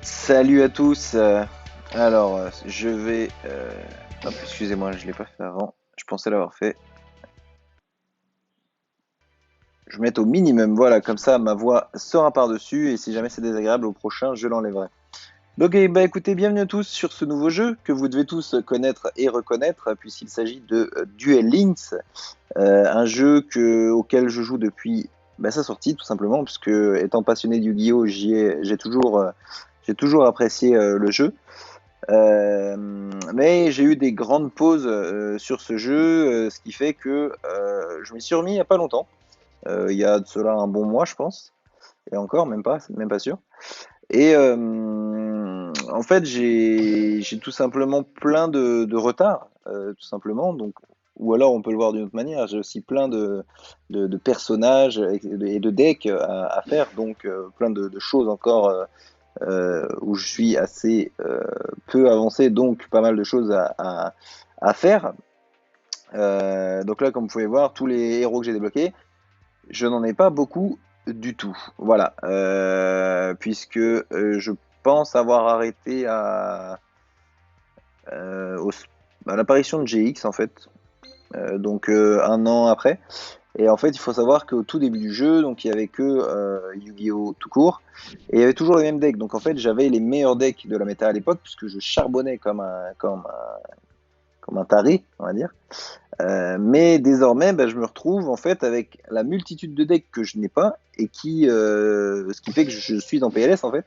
Salut à tous. Je vais. Hop, excusez-moi, je l'ai pas fait avant. Je pensais l'avoir fait. Je vais mettre au minimum, voilà, comme ça ma voix sera par-dessus et si jamais c'est désagréable au prochain, je l'enlèverai. Donc, écoutez, bienvenue à tous sur ce nouveau jeu que vous devez tous connaître et reconnaître puisqu'il s'agit de Duel Links, un jeu auquel je joue depuis sa sortie tout simplement, puisque étant passionné de Yu-Gi-Oh, j'ai toujours apprécié le jeu. Mais j'ai eu des grandes pauses sur ce jeu, ce qui fait que je m'y suis remis il n'y a pas longtemps. Il y a de cela un bon mois, je pense. Et encore, même pas sûr. Et en fait, j'ai tout simplement plein de retard, tout simplement. Donc, ou alors on peut le voir d'une autre manière. J'ai aussi plein de personnages et de decks à faire, donc plein de choses encore où je suis assez peu avancé, donc pas mal de choses à faire. Donc là, comme vous pouvez voir, tous les héros que j'ai débloqués, je n'en ai pas beaucoup du tout. Voilà, puisque je pense avoir arrêté euh, au- à l'apparition de GX en fait, donc un an après. Et en fait, il faut savoir qu'au tout début du jeu, donc il y avait que Yu-Gi-Oh tout court, et il y avait toujours les mêmes decks. Donc en fait, j'avais les meilleurs decks de la méta à l'époque, puisque je charbonnais comme un taré, on va dire. Mais désormais, je me retrouve en fait avec la multitude de decks que je n'ai pas, et ce qui fait que je suis en PLS en fait,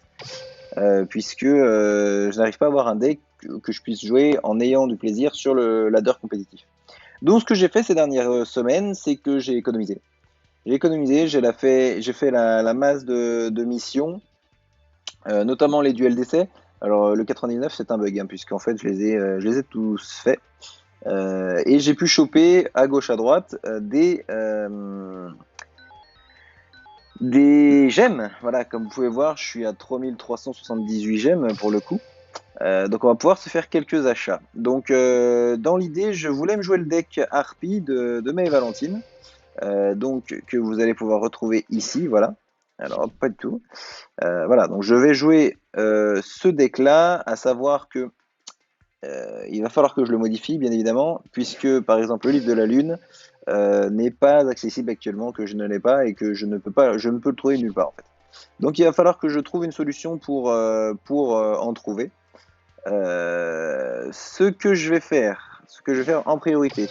puisque je n'arrive pas à avoir un deck que je puisse jouer en ayant du plaisir sur le ladder compétitif. Donc ce que j'ai fait ces dernières semaines, c'est que j'ai économisé. J'ai économisé, j'ai fait la masse de missions, notamment les duels d'essai. Alors le 99 c'est un bug, hein, puisqu'en fait je les ai tous faits. Et j'ai pu choper à gauche à droite des gemmes. Voilà, comme vous pouvez voir, je suis à 3378 gemmes pour le coup. Donc on va pouvoir se faire quelques achats. Donc dans l'idée, je voulais me jouer le deck Harpie de May et Valentine. Donc que vous allez pouvoir retrouver ici, voilà. Alors pas du tout. Voilà, donc je vais jouer ce deck-là, à savoir que il va falloir que je le modifie, bien évidemment, puisque par exemple le livre de la Lune n'est pas accessible actuellement, que je ne l'ai pas et que je ne peux le trouver nulle part en fait. Donc il va falloir que je trouve une solution pour en trouver. Ce que je vais faire en priorité,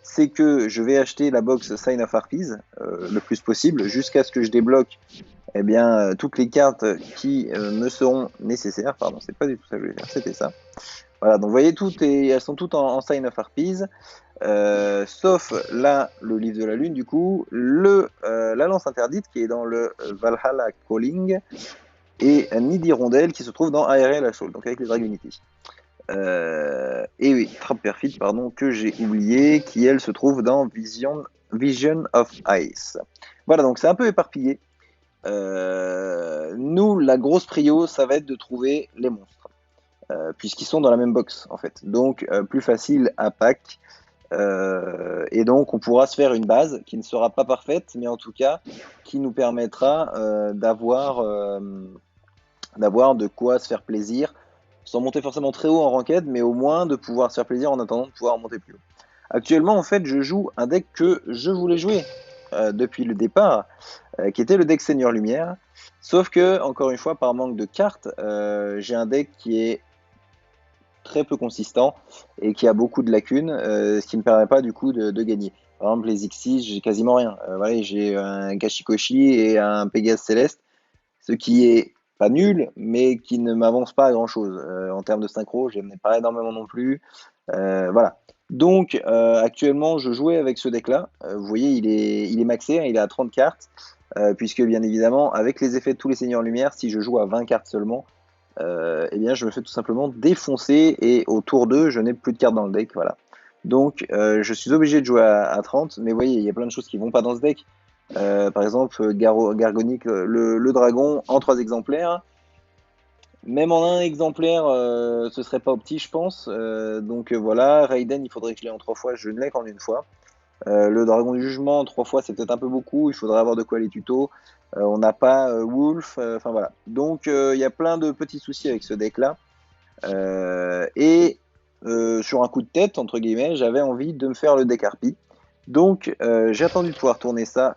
c'est que je vais acheter la box Sign of Harpies le plus possible jusqu'à ce que je débloque toutes les cartes qui me seront nécessaires. Pardon, c'est pas du tout ça que je voulais faire, c'était ça. Voilà, donc vous voyez, elles sont toutes en Sign of Harpies, sauf là, le livre de la Lune, du coup, la lance interdite qui est dans le Valhalla Calling, et Nid Hirondelle qui se trouve dans ARL Assault, donc avec les Dragonity. Et oui, Trappe Perfide, pardon, que j'ai oublié, qui elle se trouve dans Vision of Ice. Voilà, donc c'est un peu éparpillé. Nous, la grosse prio, ça va être de trouver les monstres, puisqu'ils sont dans la même box en fait. Donc plus facile à pack. Et donc on pourra se faire une base qui ne sera pas parfaite, mais en tout cas qui nous permettra d'avoir de quoi se faire plaisir, sans monter forcément très haut en ranked, mais au moins de pouvoir se faire plaisir en attendant de pouvoir monter plus haut. Actuellement, en fait, je joue un deck que je voulais jouer depuis le départ, qui était le deck Seigneur Lumière. Sauf que, encore une fois, par manque de cartes, j'ai un deck qui est très peu consistant et qui a beaucoup de lacunes, ce qui ne me permet pas du coup de gagner. Par exemple, les Xyz, j'ai quasiment rien. Voilà, j'ai un Kashikoshi et un Pégase Céleste, ce qui est pas nul, mais qui ne m'avance pas à grand chose. En termes de synchro, je n'ai pas énormément non plus. Voilà. Donc, actuellement, je jouais avec ce deck-là. Vous voyez, il est maxé, hein, il est à 30 cartes, puisque bien évidemment, avec les effets de tous les seigneurs lumière, si je joue à 20 cartes seulement, je me fais tout simplement défoncer et au tour 2, je n'ai plus de cartes dans le deck. Voilà. Donc, je suis obligé de jouer à 30, mais vous voyez, il y a plein de choses qui vont pas dans ce deck. Par exemple, Gargonic, le dragon en 3 exemplaires. Même en un exemplaire, ce serait pas opti, je pense. Voilà, Raiden, il faudrait que je l'ai en 3 fois, je ne l'ai qu'en une fois. Le dragon du jugement, 3 fois, c'est peut-être un peu beaucoup, il faudrait avoir de quoi les tutos. On n'a pas Wolf, enfin voilà. Donc il y a plein de petits soucis avec ce deck-là. Et sur un coup de tête, entre guillemets, j'avais envie de me faire le deck Harpie. Donc j'ai attendu de pouvoir tourner ça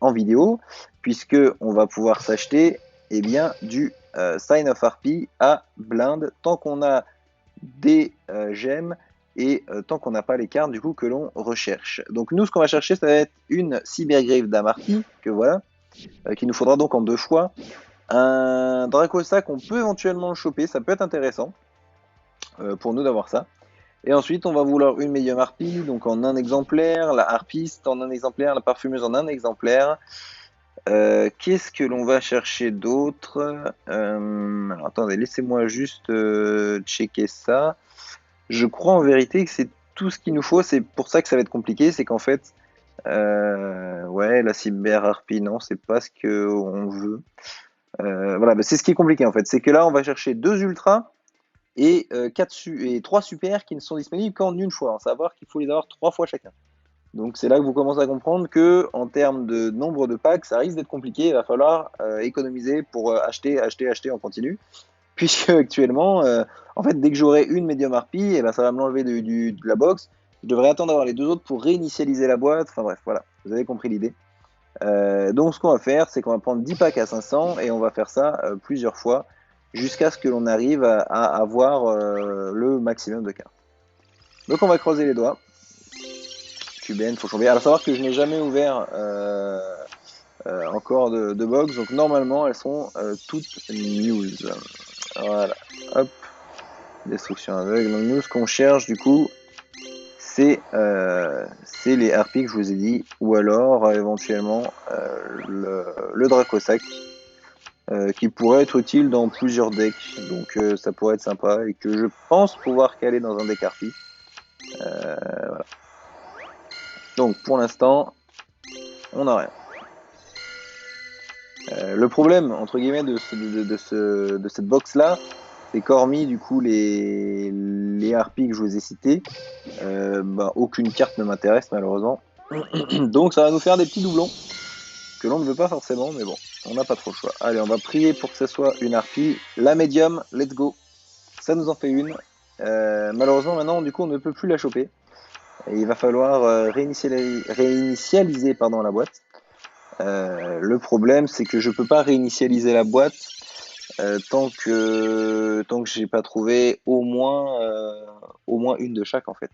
en vidéo, puisque on va pouvoir s'acheter eh bien, du Sign of Harpie à blind, tant qu'on a des gemmes et tant qu'on n'a pas les cartes du coup que l'on recherche. Donc nous ce qu'on va chercher ça va être une Cybergrave d'Amarty, que voilà, qu'il nous faudra donc en 2 fois. Un Dracosac, on peut éventuellement le choper, ça peut être intéressant pour nous d'avoir ça. Et ensuite, on va vouloir une Medium Harpie, donc en un exemplaire, la Harpiste en un exemplaire, la Parfumeuse en un exemplaire. Qu'est-ce que l'on va chercher d'autre alors, attendez, laissez-moi juste checker ça. Je crois en vérité que c'est tout ce qu'il nous faut, c'est pour ça que ça va être compliqué, c'est qu'en fait, ouais, la Cyber Harpie, non, c'est pas ce qu'on veut. Voilà, bah, c'est ce qui est compliqué en fait, c'est que là, on va chercher 2 ultras et, 3 super qui ne sont disponibles qu'en une fois, à savoir qu'il faut les avoir 3 fois chacun. Donc c'est là que vous commencez à comprendre que en termes de nombre de packs, ça risque d'être compliqué, il va falloir économiser pour acheter, acheter, acheter en continu. Puisque actuellement, en fait, dès que j'aurai une Medium Harpie, et ben, ça va me l'enlever de la box. Je devrais attendre d'avoir les 2 autres pour réinitialiser la boîte. Enfin bref, voilà, vous avez compris l'idée. Donc ce qu'on va faire, c'est qu'on va prendre 10 packs à 500 et on va faire ça plusieurs fois jusqu'à ce que l'on arrive à avoir le maximum de cartes. Donc on va croiser les doigts. Cubaine, faut changer. Alors savoir que je n'ai jamais ouvert encore de box, donc normalement elles sont toutes news. Voilà, hop, destruction aveugle. Donc nous ce qu'on cherche du coup, c'est les harpies que je vous ai dit, ou alors éventuellement le Dracosac, qui pourrait être utile dans plusieurs decks, donc ça pourrait être sympa, et que je pense pouvoir caler dans un deck harpie. Voilà. Donc pour l'instant, on n'a rien. Le problème, entre guillemets, de cette box-là, c'est qu'hormis du coup les harpies que je vous ai cités, bah, aucune carte ne m'intéresse malheureusement. Donc ça va nous faire des petits doublons que l'on ne veut pas forcément, mais bon, on n'a pas trop le choix. Allez, on va prier pour que ce soit une harpie. La médium, let's go. Ça nous en fait une. Malheureusement maintenant, du coup, on ne peut plus la choper. Et il va falloir réinitialiser pardon, la boîte. Le problème, c'est que je peux pas réinitialiser la boîte tant que j'ai pas trouvé au moins une de chaque en fait.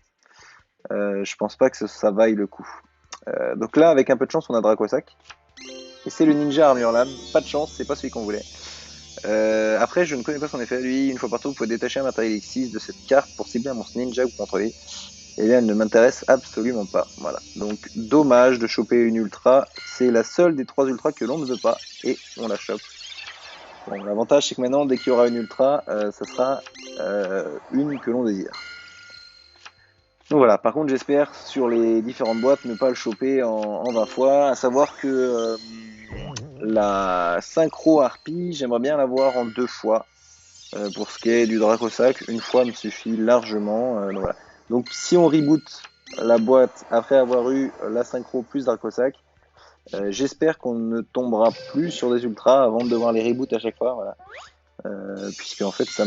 Je pense pas que ça vaille le coup. Donc là, avec un peu de chance, on a Dracosac. Et c'est le Ninja Armure Lame. Pas de chance, c'est pas celui qu'on voulait. Après, je ne connais pas son effet. Lui, une fois par tour, vous pouvez détacher un matériel X6 de cette carte pour cibler un monstre ninja ou contrôler. Et bien, elle ne m'intéresse absolument pas. Voilà. Donc, dommage de choper une ultra. C'est la seule des 3 ultras que l'on ne veut pas. Et on la chope. Bon, l'avantage, c'est que maintenant, dès qu'il y aura une ultra, ça sera une que l'on désire. Donc voilà, par contre, j'espère sur les différentes boîtes ne pas le choper en 20 fois. À savoir que la Synchro Harpie, j'aimerais bien l'avoir en 2 fois. Pour ce qui est du Dracosac, une fois me suffit largement. Donc, voilà. Donc si on reboot la boîte après avoir eu la Synchro plus Dracosac, j'espère qu'on ne tombera plus sur des ultras avant de devoir les reboot à chaque fois. Voilà. Puisque en fait ça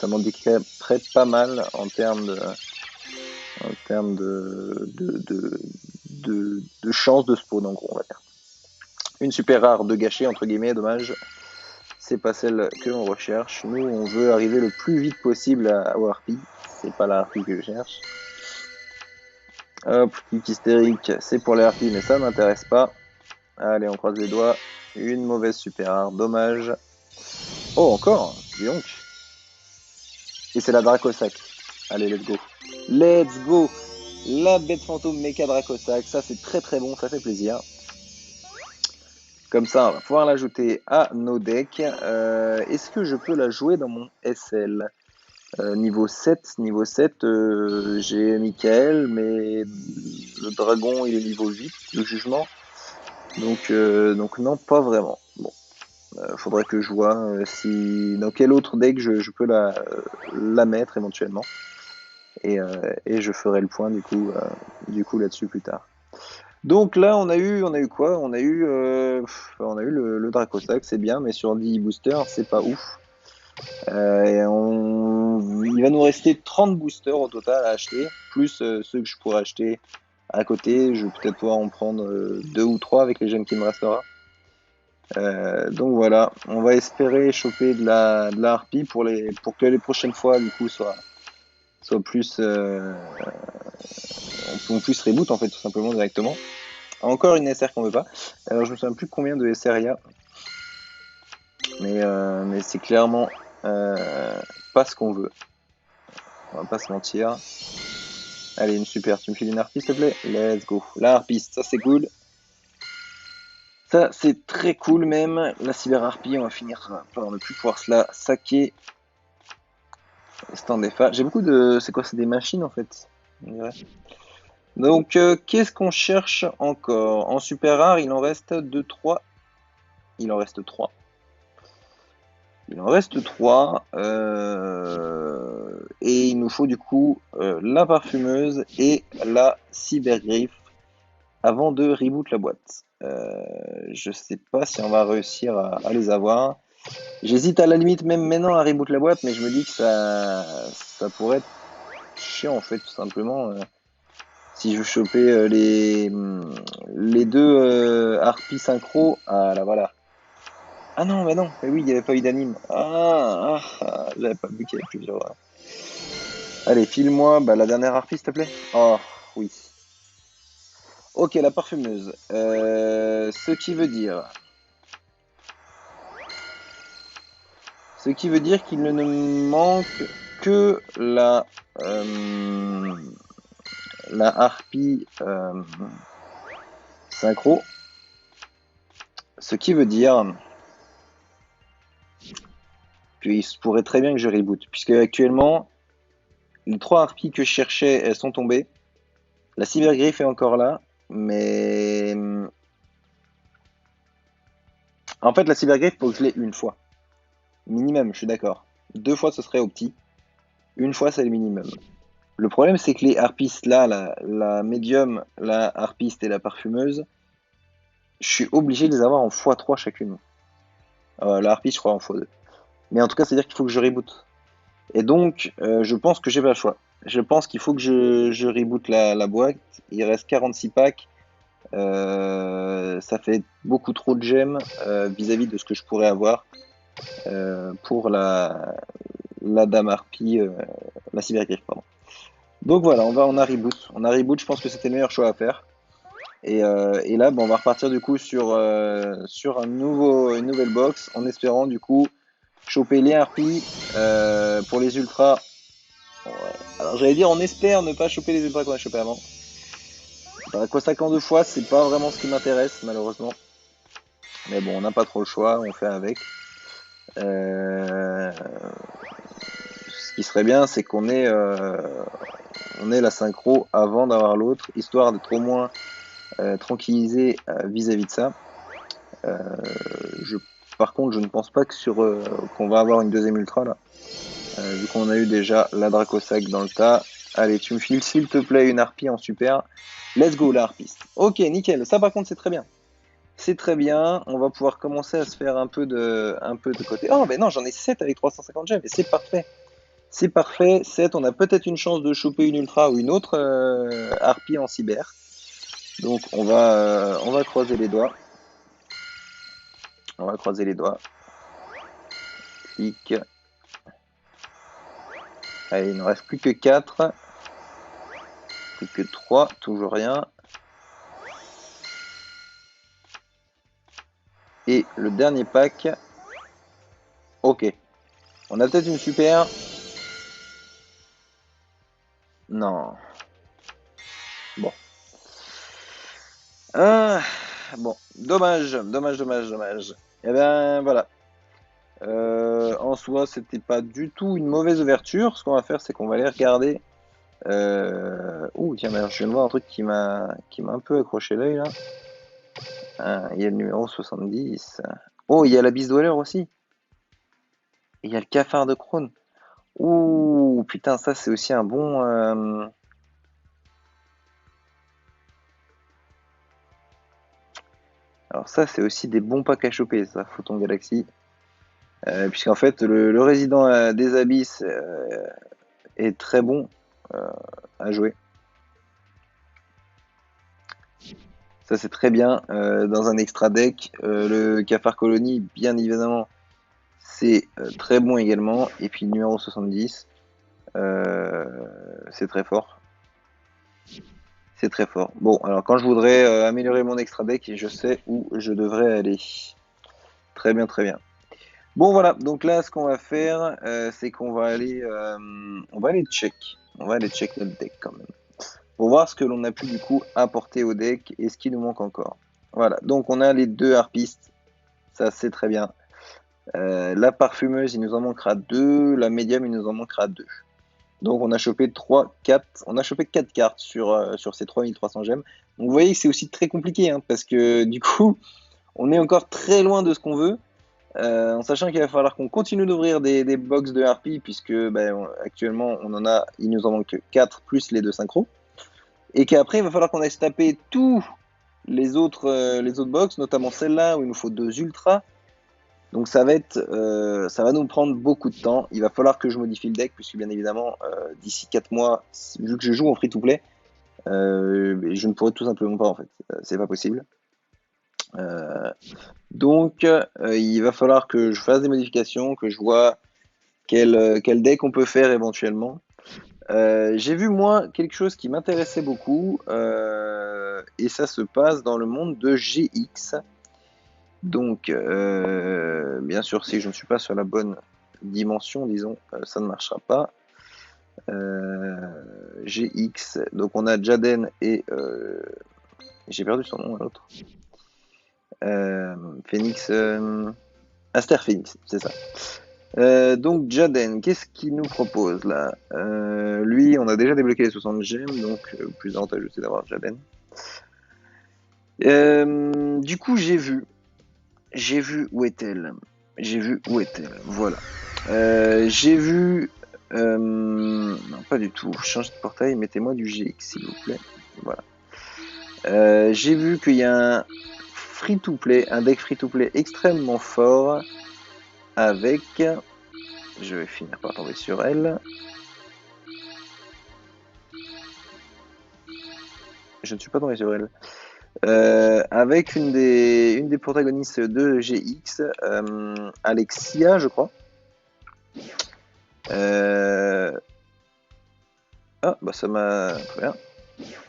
m'indiquerait pas mal en termes de chance de spawn en gros, on va dire. Une super rare de gâcher entre guillemets, dommage. C'est pas celle que l'on recherche. Nous, on veut arriver le plus vite possible au Harpie. C'est pas la Harpie que je cherche. Hop, kick hystérique, c'est pour les Harpies, mais ça m'intéresse pas. Allez, on croise les doigts. Une mauvaise super rare, dommage. Oh, encore, dis donc. Et c'est la Dracosac. Allez, let's go. Let's go. La bête fantôme méca Dracosac, ça c'est très très bon, ça fait plaisir. Comme ça, on va pouvoir l'ajouter à nos decks. Est-ce que je peux la jouer dans mon SL niveau 7, j'ai Michael, mais le dragon il est niveau 8, le jugement. Donc non, pas vraiment. Bon, faudrait que je vois dans quel autre deck je peux la mettre éventuellement. Et je ferai le point du coup là-dessus plus tard. Donc là, on a eu quoi? On a eu le Dracosac, c'est bien, mais sur 10 boosters, c'est pas ouf. Il va nous rester 30 boosters au total à acheter, plus ceux que je pourrais acheter à côté. Je vais peut-être pouvoir en prendre 2 ou 3 avec les gemmes qui me restera. Donc voilà, on va espérer choper de la harpie pour que les prochaines fois, du coup, soient plus, on puisse reboot en fait, tout simplement directement. Encore une SR qu'on veut pas. Alors je me souviens plus combien de SR il y a, mais c'est clairement pas ce qu'on veut. On va pas se mentir. Allez, une super. Tu me files une harpie, s'il te plaît? Let's go. La harpiste, ça c'est cool. Ça c'est très cool même. La cyber harpie, on va finir par ne plus pouvoir se la saquer. Stand FA. J'ai beaucoup de. C'est quoi? C'est des machines en fait. On dirait. Donc, qu'est-ce qu'on cherche encore? En super rare, il en reste 2, 3. Il en reste 3. Il en reste 3. Et il nous faut du coup la parfumeuse et la cybergriffe avant de reboot la boîte. Je sais pas si on va réussir à les avoir. J'hésite à la limite même maintenant à reboot la boîte, mais je me dis que ça pourrait être chiant en fait, tout simplement. Si je veux choper les deux harpies synchro, ah là voilà. Ah non, mais non, mais oui, il n'y avait pas eu d'anime. J'avais pas vu qu'il y avait plusieurs. Allez, file-moi la dernière harpie, s'il te plaît. Oh, oui. Ok, la parfumeuse. Ce qui veut dire. Ce qui veut dire qu'il ne nous manque que la harpie synchro. Ce qui veut dire qu'il se pourrait très bien que je reboot. Puisque actuellement, les 3 harpies que je cherchais, elles sont tombées. La cybergriffe est encore là. Mais en fait, la cybergriffe, faut que je l'ai une fois. Minimum, je suis d'accord. 2 fois, ce serait au petit. Une fois, c'est le minimum. Le problème, c'est que les harpistes là, la médium, la harpiste et la parfumeuse, je suis obligé de les avoir en x3 chacune. La harpiste, je crois, en x2. Mais en tout cas, c'est-à-dire qu'il faut que je reboot. Et donc, je pense que j'ai pas le choix. Je pense qu'il faut que je reboot la boîte. Il reste 46 packs. Ça fait beaucoup trop de gemmes vis-à-vis de ce que je pourrais avoir pour la dame harpie, la cybergriffe, pardon. Donc voilà, on a reboot. On a reboot, je pense que c'était le meilleur choix à faire. Et là, on va repartir du coup sur une nouvelle box en espérant du coup choper les harpies pour les ultras. Ouais. Alors j'allais dire on espère ne pas choper les ultras qu'on a chopé avant. Quoi 52 fois, c'est pas vraiment ce qui m'intéresse malheureusement. Mais bon, on n'a pas trop le choix, on fait avec. Ce qui serait bien, c'est qu'on ait la synchro avant d'avoir l'autre, histoire d'être au moins tranquillisé vis-à-vis de ça. Par contre, je ne pense pas qu'on va avoir une deuxième ultra là, vu qu'on a eu déjà la Dracosac dans le tas. Allez, tu me files s'il te plaît une harpie en super. Let's go la harpiste. Ok, nickel. Ça par contre c'est très bien. C'est très bien. On va pouvoir commencer à se faire un peu de côté. Oh, mais non, j'en ai 7 avec 350 gemmes et c'est parfait. C'est parfait. 7, on a peut-être une chance de choper une ultra ou une autre harpie en cyber. Donc on va croiser les doigts. On va croiser les doigts. Clic. Allez, il ne reste plus que 4. Plus que 3, toujours rien. Et le dernier pack. Ok. On a peut-être une super. Non. Bon. Ah, bon. Dommage, dommage, dommage, dommage. Et ben voilà. En soi, c'était pas du tout une mauvaise ouverture. Ce qu'on va faire, c'est qu'on va aller regarder. Ouh, tiens, je viens de voir un truc qui m'a un peu accroché l'œil là. Ah, il y a le numéro 70. Oh, il y a la bise Dweller aussi. Et il y a le cafard de Krone. Ouh, putain, ça c'est aussi un bon. Alors ça, c'est aussi des bons packs à choper, ça, Photon Galaxy. Puisqu'en fait, le résident des abysses est très bon à jouer. Ça, c'est très bien. Dans un extra deck, le Cafard Colonie, bien évidemment, c'est très bon également. Et puis le numéro 70, c'est très fort. C'est très fort. Bon, alors quand je voudrais améliorer mon extra deck, je sais où je devrais aller. Très bien, très bien. Bon voilà, donc là ce qu'on va faire, c'est qu'on va aller, check. On va aller check notre deck quand même. Pour voir ce que l'on a pu du coup apporter au deck et ce qui nous manque encore. Voilà, donc on a les deux harpistes, ça c'est très bien. La parfumeuse, il nous en manquera 2, la médium, il nous en manquera 2. Donc on a chopé 4, on a chopé 4 cartes sur ces 3300 gemmes. Donc vous voyez que c'est aussi très compliqué, hein, parce que du coup, on est encore très loin de ce qu'on veut. En sachant qu'il va falloir qu'on continue d'ouvrir des box de harpies, puisque actuellement il nous en manque 4 plus les 2 synchros. Et qu'après, il va falloir qu'on aille se taper tous les autres box, notamment celle-là où il nous faut 2 ultras. Donc ça va nous prendre beaucoup de temps. Il va falloir que je modifie le deck, puisque bien évidemment, d'ici 4 mois, vu que je joue en free-to-play, je ne pourrai tout simplement pas en fait. C'est pas possible. Donc il va falloir que je fasse des modifications, que je vois quel deck on peut faire éventuellement. J'ai vu moi quelque chose qui m'intéressait beaucoup, et ça se passe dans le monde de GX. Donc bien sûr, si je ne suis pas sur la bonne dimension, disons, ça ne marchera pas. GX, donc on a Jaden et j'ai perdu son nom à l'autre. Phoenix, Aster Phoenix, c'est ça. Donc Jaden, qu'est-ce qu'il nous propose là? Lui, on a déjà débloqué les 60 gemmes, donc plus avantageux c'est d'avoir Jaden. Du coup, j'ai vu où est-elle? Voilà. J'ai vu, non pas du tout. Changez de portail, mettez-moi du GX s'il vous plaît. Voilà. J'ai vu qu'il y a un free-to-play, un deck free-to-play extrêmement fort avec. Je vais finir par tomber sur elle. Je ne suis pas tombé sur elle. Avec une des protagonistes de GX, Alexia, je crois. Ah, bah ça m'a. Très bien.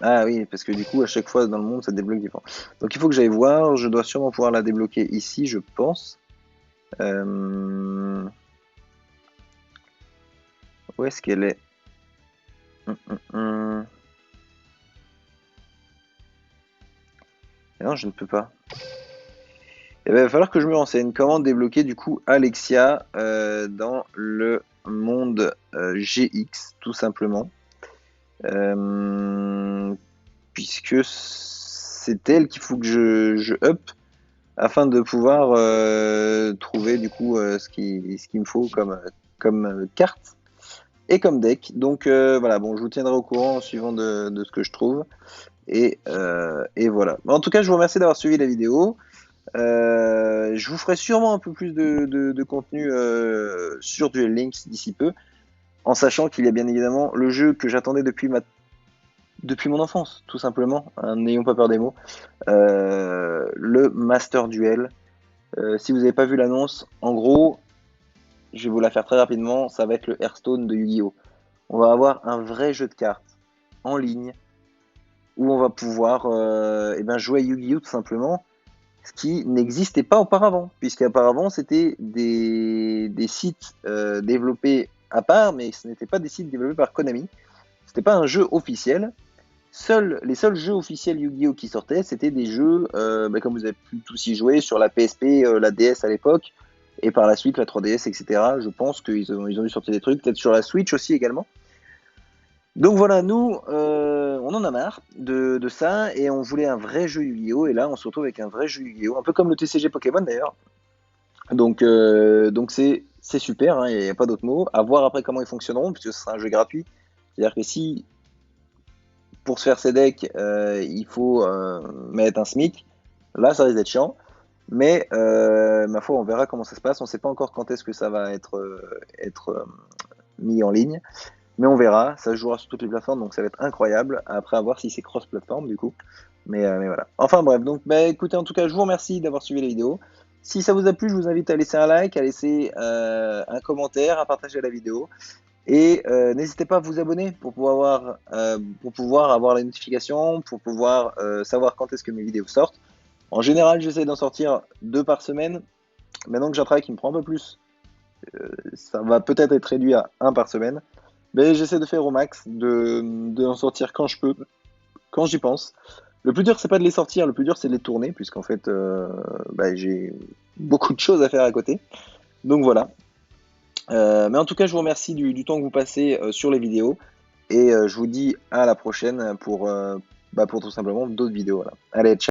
Ah oui, parce que du coup, à chaque fois dans le monde, ça débloque différent. Donc il faut que j'aille voir. Je dois sûrement pouvoir la débloquer ici, je pense. Où est-ce qu'elle est? Et non, je ne peux pas. Il va falloir que je me renseigne. Comment débloquer du coup Alexia dans le monde GX, tout simplement. Puisque c'est elle qu'il faut que je up afin de pouvoir trouver du coup ce qu'il me faut comme carte et comme deck. Donc voilà, bon, je vous tiendrai au courant en suivant de ce que je trouve. Et voilà. En tout cas, je vous remercie d'avoir suivi la vidéo. Je vous ferai sûrement un peu plus de contenu sur Duel Links d'ici peu, en sachant qu'il y a bien évidemment le jeu que j'attendais depuis mon enfance, tout simplement, hein, n'ayons pas peur des mots, le Master Duel. Si vous n'avez pas vu l'annonce, en gros, je vais vous la faire très rapidement, ça va être le Hearthstone de Yu-Gi-Oh! On va avoir un vrai jeu de cartes en ligne où on va pouvoir jouer à Yu-Gi-Oh! Tout simplement, ce qui n'existait pas auparavant, puisqu'auparavant c'était des sites développés à part, mais ce n'était pas des sites développés par Konami. C'était pas un jeu officiel. Les seuls jeux officiels Yu-Gi-Oh! Qui sortaient, c'était des jeux, comme vous avez pu tous y jouer, sur la PSP, la DS à l'époque, et par la suite la 3DS, etc. Je pense qu'ils ont dû sortir des trucs, peut-être sur la Switch aussi également. Donc voilà, nous, on en a marre de ça, et on voulait un vrai jeu Yu-Gi-Oh! Et là, on se retrouve avec un vrai jeu Yu-Gi-Oh! Un peu comme le TCG Pokémon d'ailleurs. Donc c'est super, hein, il n'y a pas d'autre mot. À voir après comment ils fonctionneront, puisque ce sera un jeu gratuit. C'est-à-dire que si pour se faire ces decks, il faut mettre un SMIC, Là, ça risque d'être chiant. Mais ma foi, on verra comment ça se passe. On ne sait pas encore quand est-ce que ça va être mis en ligne. Mais on verra. Ça se jouera sur toutes les plateformes, donc ça va être incroyable. Après, à voir si c'est cross-plateforme du coup. Mais voilà. Enfin bref, donc bah, écoutez, en tout cas, je vous remercie d'avoir suivi la vidéo. Si ça vous a plu, je vous invite à laisser un like, à laisser un commentaire, à partager la vidéo. Et n'hésitez pas à vous abonner pour pouvoir avoir les notifications, pour pouvoir savoir quand est-ce que mes vidéos sortent. En général, j'essaie d'en sortir 2 par semaine. Maintenant que j'ai un travail qui me prend un peu plus, ça va peut-être être réduit à 1 par semaine. Mais j'essaie de faire au max, de en sortir quand je peux, quand j'y pense. Le plus dur, c'est pas de les sortir, le plus dur, c'est de les tourner, puisqu'en fait, bah, j'ai beaucoup de choses à faire à côté. Donc voilà. Mais en tout cas, je vous remercie du temps que vous passez sur les vidéos. Et je vous dis à la prochaine pour tout simplement d'autres vidéos. Voilà. Allez, ciao!